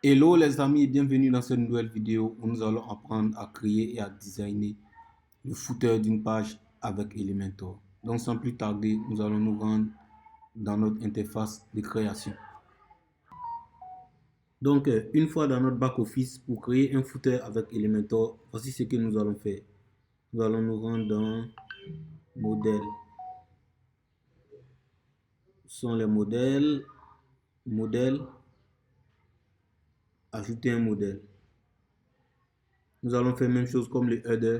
Hello les amis et bienvenue dans cette nouvelle vidéo où nous allons apprendre à créer et à designer le footer d'une page avec Elementor. Donc sans plus tarder, nous allons nous rendre dans notre interface de création. Donc une fois dans notre back-office, pour créer un footer avec Elementor, voici ce que nous allons faire. Nous allons nous rendre dans modèles. Ce sont les modèles, ajouter un modèle. Nous allons faire la même chose comme le header.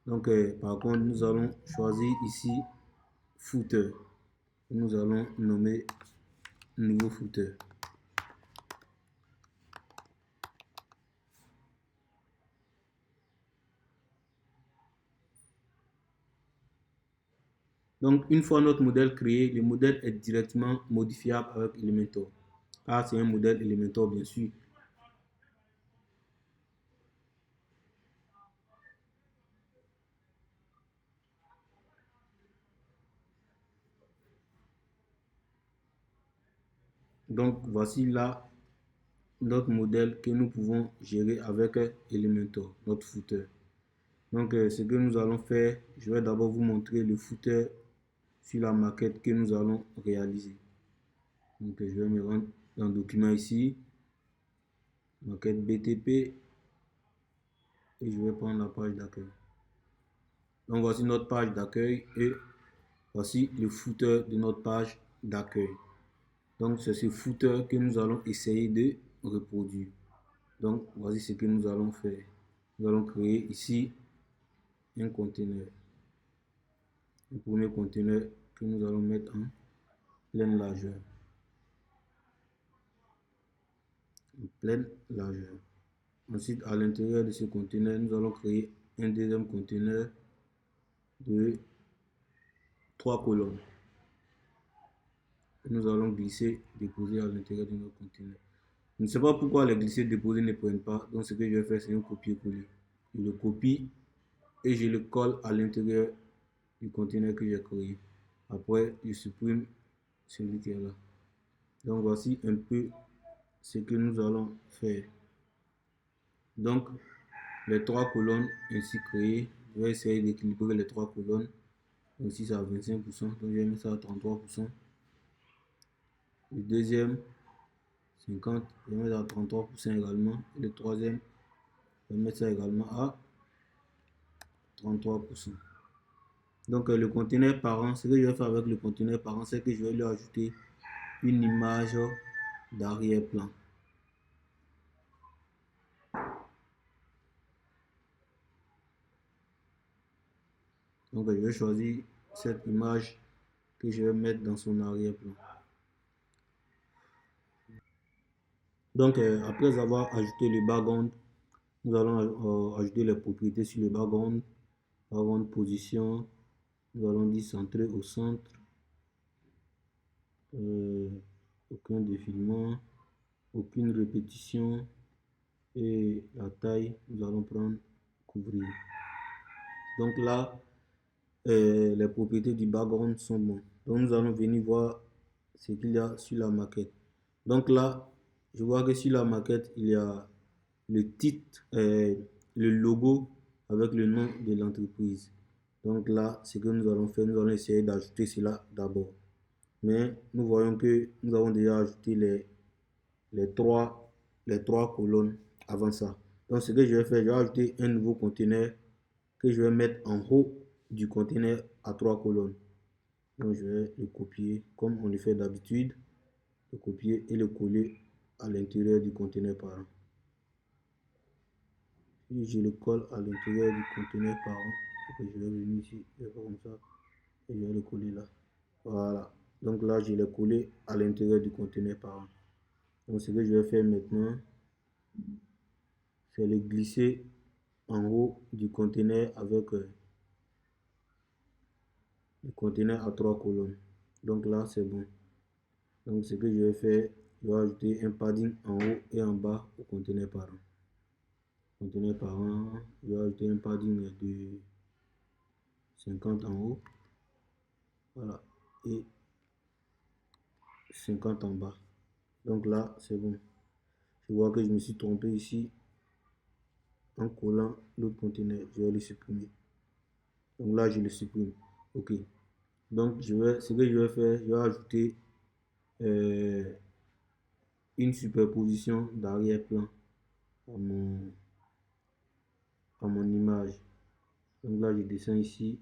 Donc, par contre, nous allons choisir ici footer. Nous allons nommer nouveau footer. Donc, une fois notre modèle créé, le modèle est directement modifiable avec Elementor. Ah, c'est un modèle Elementor, bien sûr. Donc, voici là notre modèle que nous pouvons gérer avec Elementor, notre footer. Donc, ce que nous allons faire, je vais d'abord vous montrer le footer sur la maquette que nous allons réaliser. Donc, je vais me rendre dans le document ici, maquette BTP, et je vais prendre la page d'accueil. Donc, voici notre page d'accueil et voici le footer de notre page d'accueil. Donc, c'est ce footer que nous allons essayer de reproduire. Donc, voici ce que nous allons faire. Nous allons créer ici un conteneur. Le premier conteneur que nous allons mettre en pleine largeur. Ensuite, à l'intérieur de ce conteneur, nous allons créer un deuxième conteneur de 3 colonnes. Nous allons glisser, déposer à l'intérieur de notre conteneur. Je ne sais pas pourquoi les glisser, déposer ne prennent pas. Donc, ce que je vais faire, c'est un copier-coller. Je le copie et je le colle à l'intérieur du conteneur que j'ai créé. Après, je supprime celui qui est là. Donc, voici un peu ce que nous allons faire. Donc, les 3 colonnes ainsi créées, je vais essayer d'équilibrer les 3 colonnes. Ici, c'est à 25%, donc je vais mettre ça à 33%. Le deuxième, 50, je vais mettre à 33% également. Et le troisième, je vais mettre ça également à 33%. Donc, le conteneur parent, ce que je vais faire avec le conteneur parent, c'est que je vais lui ajouter une image d'arrière-plan. Donc, je vais choisir cette image que je vais mettre dans son arrière-plan. Donc, après avoir ajouté le background, nous allons ajouter les propriétés sur le background. Background position, nous allons dire centré au centre. Aucun défilement, aucune répétition. Et la taille, nous allons prendre couvrir. Donc là, les propriétés du background sont bonnes. Donc nous allons venir voir ce qu'il y a sur la maquette. Donc là, je vois que sur la maquette, il y a le titre, le logo avec le nom de l'entreprise. Donc là, ce que nous allons faire, nous allons essayer d'ajouter cela d'abord. Mais nous voyons que nous avons déjà ajouté les trois colonnes avant ça. Donc ce que je vais faire, je vais ajouter un nouveau conteneur que je vais mettre en haut du conteneur à 3 colonnes. Donc je vais le copier comme on le fait d'habitude, le copier et le coller à l'intérieur du conteneur parent. Si je le colle à l'intérieur du conteneur parent, je vais venir ici, je vais faire comme ça, et je vais le coller là. Voilà. Donc là, je l'ai collé à l'intérieur du conteneur parent. Donc ce que je vais faire maintenant, c'est le glisser en haut du conteneur avec le conteneur à 3 colonnes. Donc là, c'est bon. Donc ce que je vais faire, je vais ajouter un padding en haut et en bas au conteneur parent. Conteneur parent, je vais ajouter un padding de 50 en haut. Voilà. Et 50 en bas. Donc là, c'est bon. Je vois que je me suis trompé ici en collant l'autre conteneur. Je vais le supprimer. Donc là, je le supprime. OK. Donc, ce que je vais faire, je vais ajouter une superposition d'arrière-plan à mon image. Donc là, je descends ici.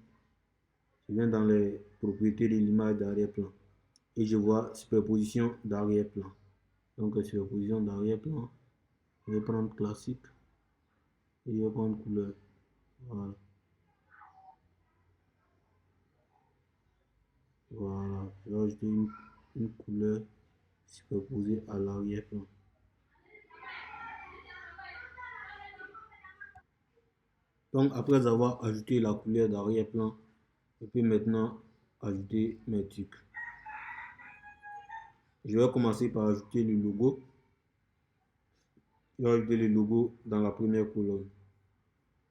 Je viens dans les propriétés de l'image d'arrière-plan. Et je vois superposition d'arrière-plan. Donc, superposition d'arrière-plan. Je vais prendre classique. Et je vais prendre couleur. Voilà. Voilà. Je vais ajouter une couleur superposée à l'arrière-plan. Donc, après avoir ajouté la couleur d'arrière-plan, je peux maintenant ajouter mes trucs. Je vais commencer par ajouter le logo. Je vais ajouter le logo dans la première colonne.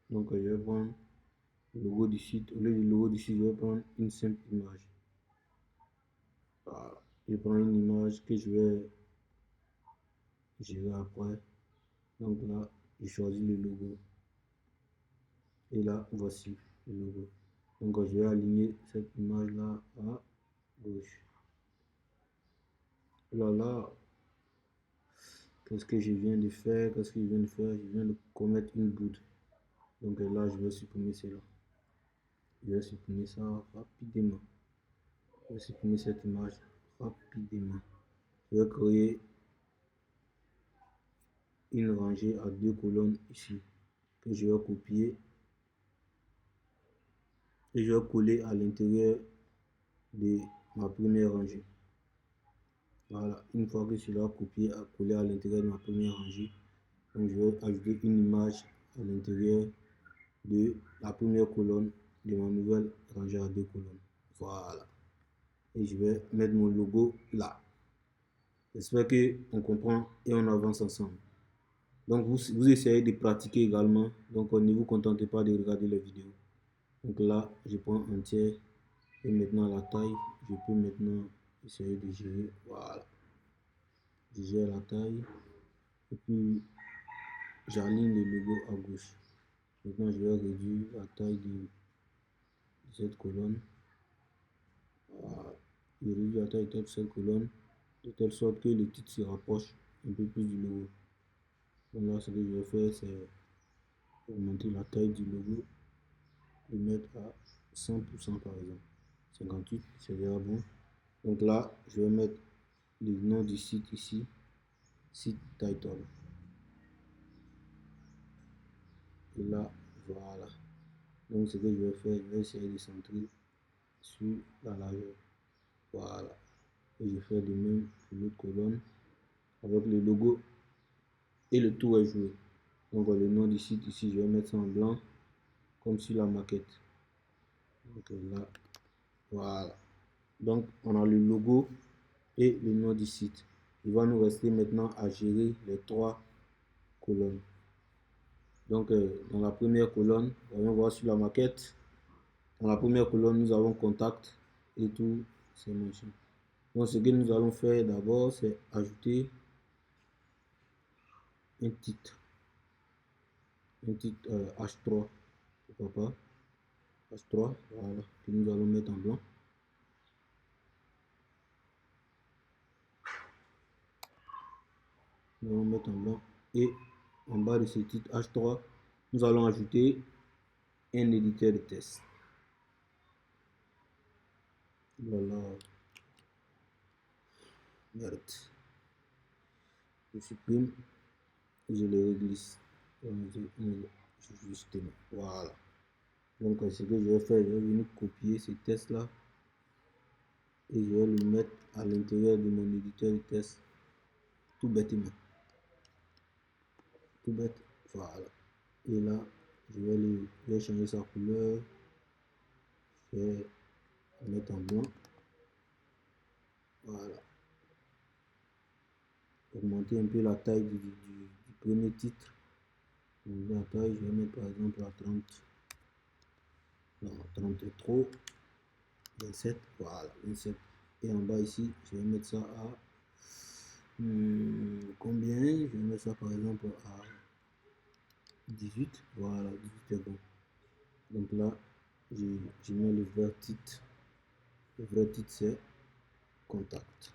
Donc, je vais prendre le logo du site. Au lieu du logo du site, je vais prendre une simple image. Voilà. Je prends une image que je vais gérer après. Donc là, je choisis le logo. Et là, voici le logo. Donc, je vais aligner cette image-là à gauche. Là, là, qu'est-ce que je viens de faire? Qu'est-ce que je viens de faire? Je viens de commettre une bourde. Donc là, je vais supprimer cela. Je vais supprimer ça rapidement. Je vais supprimer cette image rapidement. Je vais créer une rangée à 2 colonnes ici que je vais copier et je vais coller à l'intérieur de ma première rangée. Voilà, une fois que cela est copié à coller à l'intérieur de ma première rangée, donc je vais ajouter une image à l'intérieur de la première colonne de ma nouvelle rangée à 2 colonnes. Voilà. Et je vais mettre mon logo là. J'espère qu'on comprend et on avance ensemble. Donc vous essayez de pratiquer également. Donc ne vous contentez pas de regarder les vidéos. Donc là, je prends un tiers et maintenant la taille, je peux maintenant essayer de gérer. Voilà. Je gère la taille et puis j'aligne le logo à gauche. Maintenant, je vais réduire la taille de cette colonne. Voilà. Je réduis la taille de cette colonne de telle sorte que le titre se rapproche un peu plus du logo. Donc là, ce que je vais faire, c'est augmenter la taille du logo, le mettre à 100% par exemple. 58, c'est déjà bon. Donc là, je vais mettre le nom du site ici, site title. Et là, voilà. Donc ce que je vais faire, je vais essayer de centrer sur la largeur. Voilà. Et je fais de même pour l'autre colonne avec le logo et le tour est joué. Donc le nom du site ici, je vais mettre ça en blanc comme sur la maquette. Donc là, voilà. Donc on a le logo et le nom du site. Il va nous rester maintenant à gérer les 3 colonnes. Donc dans la première colonne, on va voir sur la maquette. Dans la première colonne, nous avons contact et tout ces machins. Donc ce que nous allons faire d'abord, c'est ajouter un titre H3, pourquoi pas, H3, voilà, que nous allons mettre en blanc. Nous allons mettre en blanc et en bas de ce titre H3, nous allons ajouter un éditeur de test. Voilà, merde. Je supprime et je le reglisse. Justement, voilà. Donc ce que je vais faire, je vais venir copier ce test là et je vais le mettre à l'intérieur de mon éditeur de test tout bêtement. Tout bête, voilà. Et là, je vais changer sa couleur. Je vais mettre en blanc. Voilà. Augmenter un peu la taille du premier titre. Donc la taille, je vais mettre par exemple à 30. Non, 30 est trop. 27, voilà, 27. Et en bas ici, je vais mettre ça à Combien? Je vais mettre ça par exemple à 18. Voilà, 18 est bon. Donc là, je mets le vrai titre. Le vrai titre, c'est contact.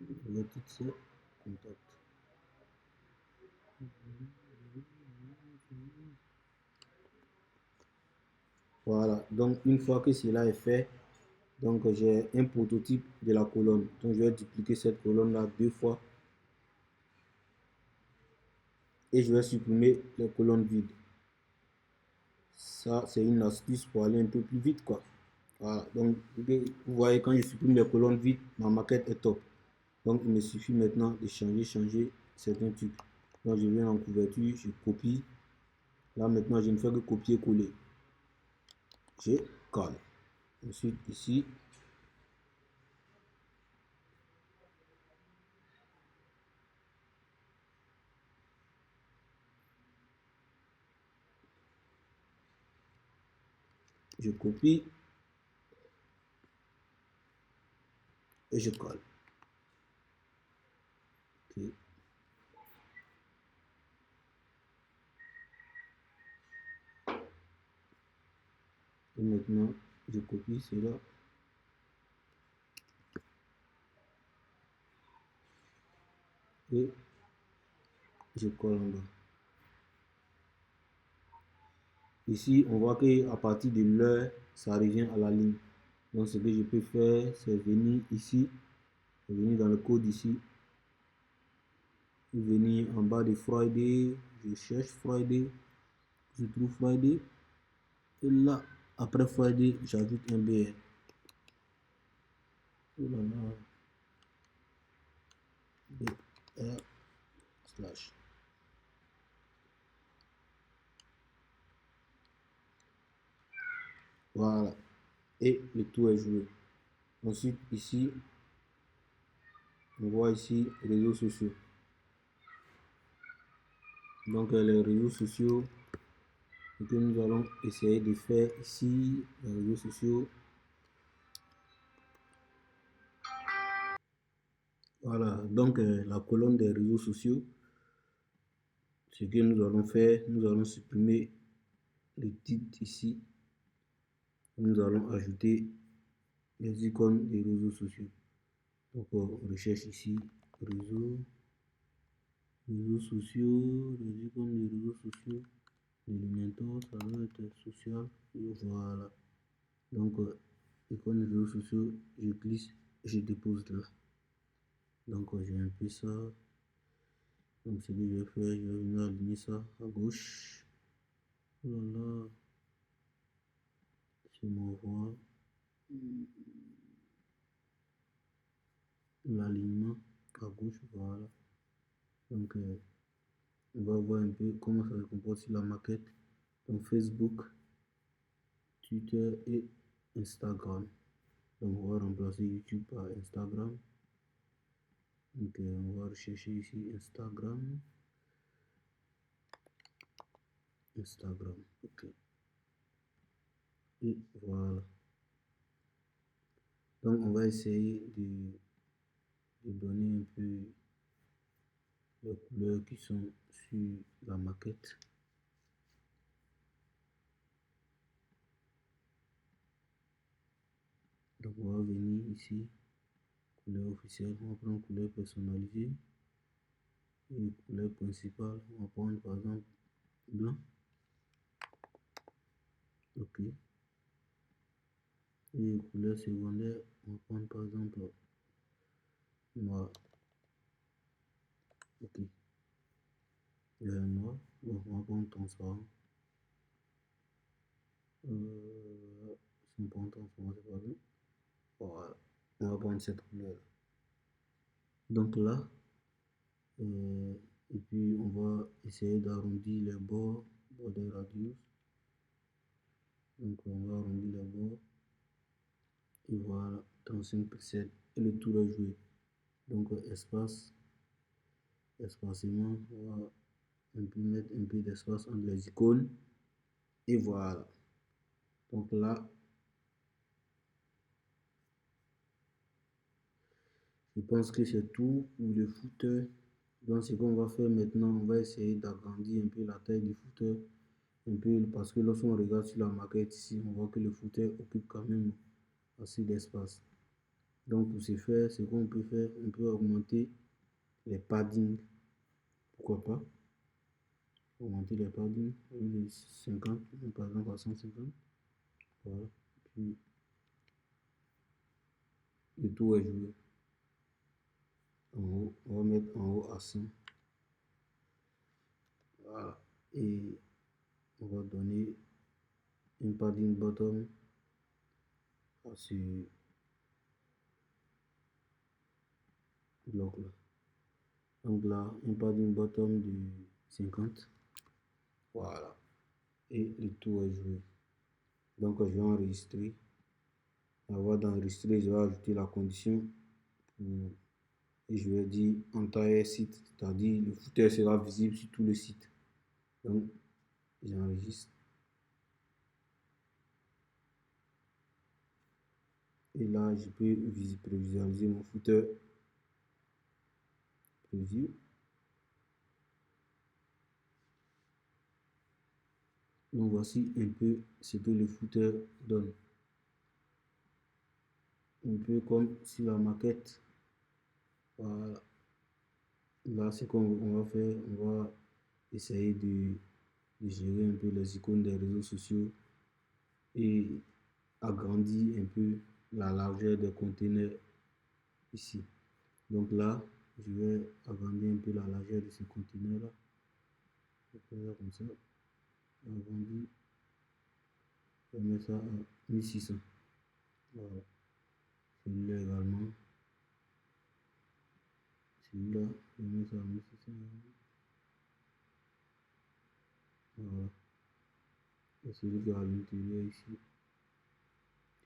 Le vrai titre, c'est contact. Voilà, donc une fois que cela est fait, donc j'ai un prototype de la colonne. Donc je vais dupliquer cette colonne-là 2 fois et je vais supprimer les colonnes vides. Ça, c'est une astuce pour aller un peu plus vite, quoi. Voilà, donc vous voyez, quand je supprime les colonnes vides, ma maquette est top. Donc il me suffit maintenant de changer certains trucs. Donc je viens en couverture, je copie. Là maintenant, je ne fais que copier-coller. Je colle. Ensuite ici, je copie et je colle. Ok. Et maintenant, je copie cela et je colle en bas. Ici, on voit qu'à partir de l'heure, ça revient à la ligne. Donc, ce que je peux faire, c'est venir ici, venir dans le code ici, venir en bas de Friday, je cherche Friday, je trouve Friday, et là, après Friday, j'ajoute un BR. Oh là là, BR slash. Voilà, et le tout est joué. Ensuite, ici, on voit ici réseaux sociaux. Donc, les réseaux sociaux, ce que nous allons essayer de faire ici, les réseaux sociaux. Voilà, donc la colonne des réseaux sociaux, ce que nous allons faire, nous allons supprimer le titre ici. Nous allons ajouter les icônes des réseaux sociaux. Donc on recherche ici réseaux sociaux, les icônes des réseaux sociaux. L'élémentor, ça va être social. Et voilà. Donc icône des réseaux sociaux, je glisse, je dépose là. Donc j'ai un peu ça. Donc ce que je vais faire, je vais venir aligner ça à gauche. Oh là là, je m'envoie l'alignement à gauche, voilà. Donc on va voir un peu comment ça se comporte sur la maquette. Donc Facebook, Twitter et Instagram. Donc on va remplacer YouTube par Instagram. Donc on va rechercher ici Instagram. Instagram, ok. Et voilà. Donc on va essayer de donner un peu les couleurs qui sont sur la maquette. Donc on va venir ici, couleur officielle, on va prendre couleur personnalisée. Et couleur principale, on va prendre par exemple blanc. Ok. Et couleur secondaire, on va prendre par exemple noir. Ok. Noir, bon, on va prendre transparent. Si on prend transparent, c'est pas bien. Voilà. On va prendre cette couleur. Donc là, et puis on va essayer d'arrondir les bords, border radius. Donc on va arrondir les bords. Et voilà, 35 pixels. Et le tour est joué. Donc espacement, on va mettre un peu d'espace entre les icônes. Et voilà. Donc là, Je pense que c'est tout pour le footer. Donc ce qu'on va faire maintenant, on va essayer d'agrandir un peu la taille du footer. Un peu parce que lorsqu'on regarde sur la maquette ici, on voit que le footer occupe quand même assez d'espace. Donc pour ce faire, ce qu'on peut faire, on peut augmenter les paddings. Pourquoi pas? Augmenter les paddings. Les 50, par exemple à 150. Voilà. Puis le tour est joué. En haut, on va mettre en haut à 100. Voilà. Et on va donner une padding bottom à ce bloc là. Donc là, un padding bottom de 50. Voilà. Et le tour est joué. Donc je vais enregistrer. Avant d'enregistrer, je vais ajouter la condition et je vais dire entire site, c'est-à-dire le footer sera visible sur tout le site. Donc j'enregistre. Et là, je peux prévisualiser mon footer. Preview. Donc voici un peu ce que le footer donne. Un peu comme sur la maquette. Voilà. Là, ce qu'on va faire, on va essayer de gérer un peu les icônes des réseaux sociaux et agrandir un peu la largeur des conteneurs ici. Donc là, je vais agrandir un peu la largeur de ce conteneur là. Je vais faire ça comme ça. Agrandir. Je vais mettre ça à 1600. Voilà. Celui-là également. Celui-là, je vais mettre ça à 1600. Voilà. Et celui qui est à l'intérieur ici,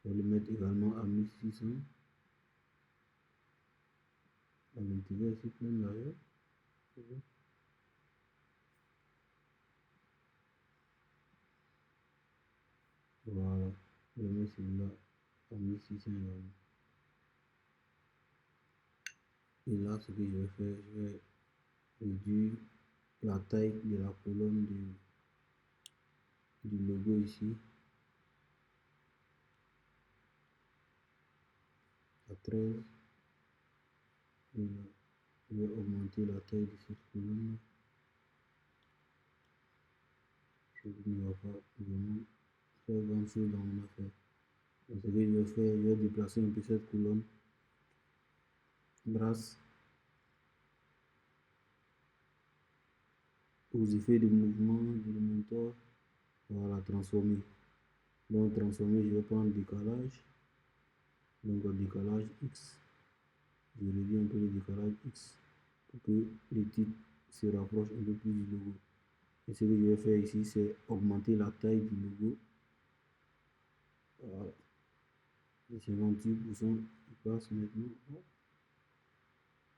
je vais le mettre également à 1600. À l'intérieur ici, même d'ailleurs. Voilà. Je vais mettre celui-là à 1600 également. Et là, ce que je vais faire, je vais réduire la taille de la colonne du logo ici à 13. Et là, je vais augmenter la taille de cette colonne. Je ne vais pas vraiment faire grand chose dans mon affaire. Donc, ce que je vais faire, je vais déplacer un peu cette colonne. Grâce aux effets de mouvement de l'émetteur, on va la transformer. Donc transformer, je vais prendre décalage. Donc le décalage X. Je réduis un peu le décalage X pour que les titres se rapprochent un peu plus du logo. Et ce que je vais faire ici, c'est augmenter la taille du logo. Voilà. De 58%, il passe maintenant.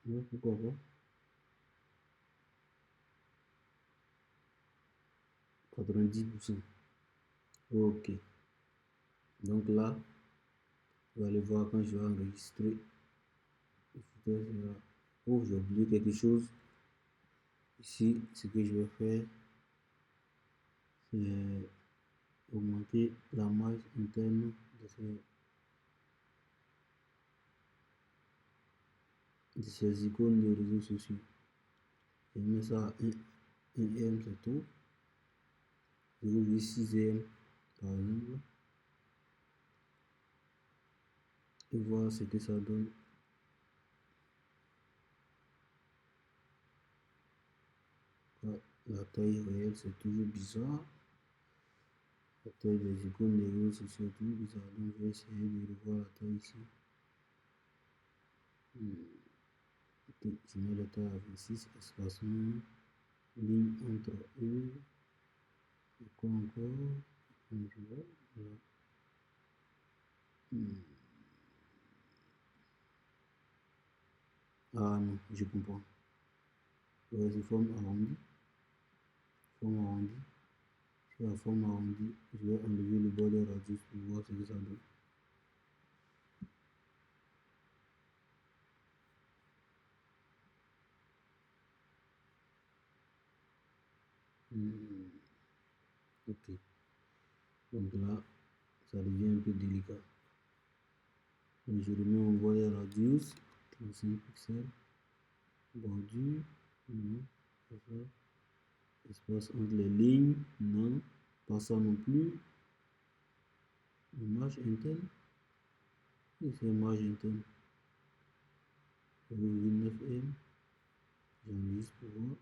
Ouais, pourquoi pas. 90%. Ok. Donc là, vous allez voir quand je vais enregistrer. Oh, j'ai oublié quelque chose. Ici, ce que je vais faire, c'est augmenter la marge interne de ces icônes de réseaux sociaux. Je mets ça à 1M, c'est tout. Je vais ouvrir 6M par exemple. Et voir ce que ça donne. La taille réelle, c'est toujours bizarre. La taille des icônes des réseaux sociaux est toujours bizarre. Donc je vais essayer de revoir la taille ici. Ok, je mets la taille à 26, espacement, ligne entre eux. Et quoi encore? Voilà. Ah non, je comprends. Ouais, c'est forme arrondie. Forme arrondie. Sur la forme arrondie, je vais enlever le border radius pour voir ce que ça donne. Ok. Donc là, ça devient un peu délicat. Donc je remets mon border radius, 35 pixels, bordure, non, pas ça. Espace entre les lignes, non, pas ça non plus. Image interne, c'est image interne. 9M, j'enregistre pour voir.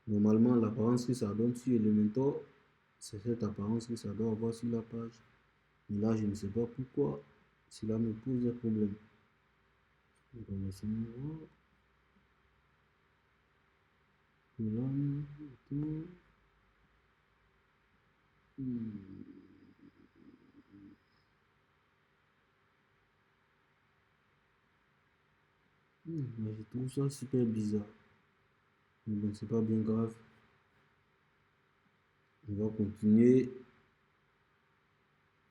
Normalement, l'apparence que ça donne sur Elementor, c'est cette apparence que ça doit avoir sur la page. Mais là, je ne sais pas pourquoi cela me pose des problèmes. Donc, on va essayer de voir. Colonne, tout. Je trouve ça super bizarre. Mais bon, c'est pas bien grave. On va continuer.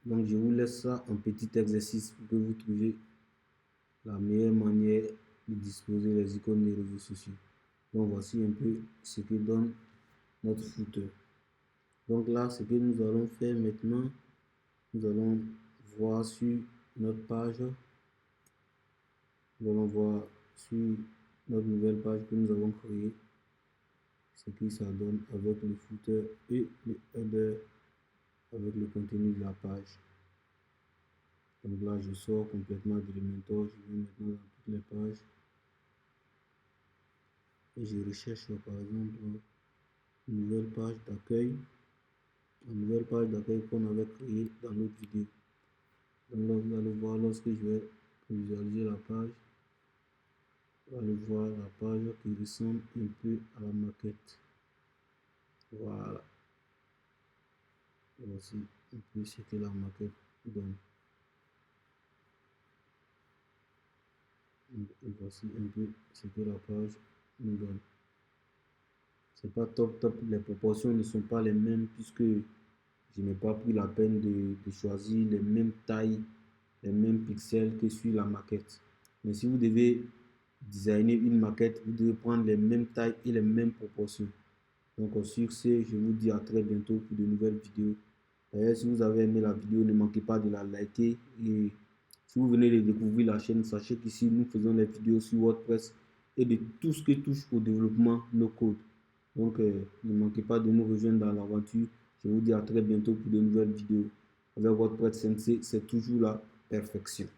Donc, je vous laisse ça en petit exercice pour que vous trouviez la meilleure manière de disposer les icônes des réseaux sociaux. Donc, voici un peu ce que donne notre footer. Donc là, ce que nous allons faire maintenant, nous allons voir sur notre page, nous allons voir sur notre nouvelle page que nous avons créée, ce que ça donne avec le footer et le header avec le contenu de la page. Donc là, je sors complètement d'Elementor, je vais maintenant dans toutes les pages et je recherche par exemple une nouvelle page d'accueil, la nouvelle page d'accueil qu'on avait créée dans l'autre vidéo. Donc là, vous allez voir lorsque je vais visualiser la page, vous allez voir la page qui ressemble un peu à la maquette. Voilà. Voici un peu ce que la maquette donne. Et voici un peu ce que la page nous donne. C'est pas top, les proportions ne sont pas les mêmes puisque je n'ai pas pris la peine de choisir les mêmes tailles, les mêmes pixels que sur la maquette. Mais si vous devez designer une maquette, vous devez prendre les mêmes tailles et les mêmes proportions. Donc sur ce, je vous dis à très bientôt pour de nouvelles vidéos. D'ailleurs, si vous avez aimé la vidéo, ne manquez pas de la liker. Et si vous venez de découvrir la chaîne, sachez qu'ici, nous faisons les vidéos sur WordPress et de tout ce qui touche au développement no code. Donc, ne manquez pas de nous rejoindre dans l'aventure. Je vous dis à très bientôt pour de nouvelles vidéos. Avec WordPress Sensei, c'est toujours la perfection.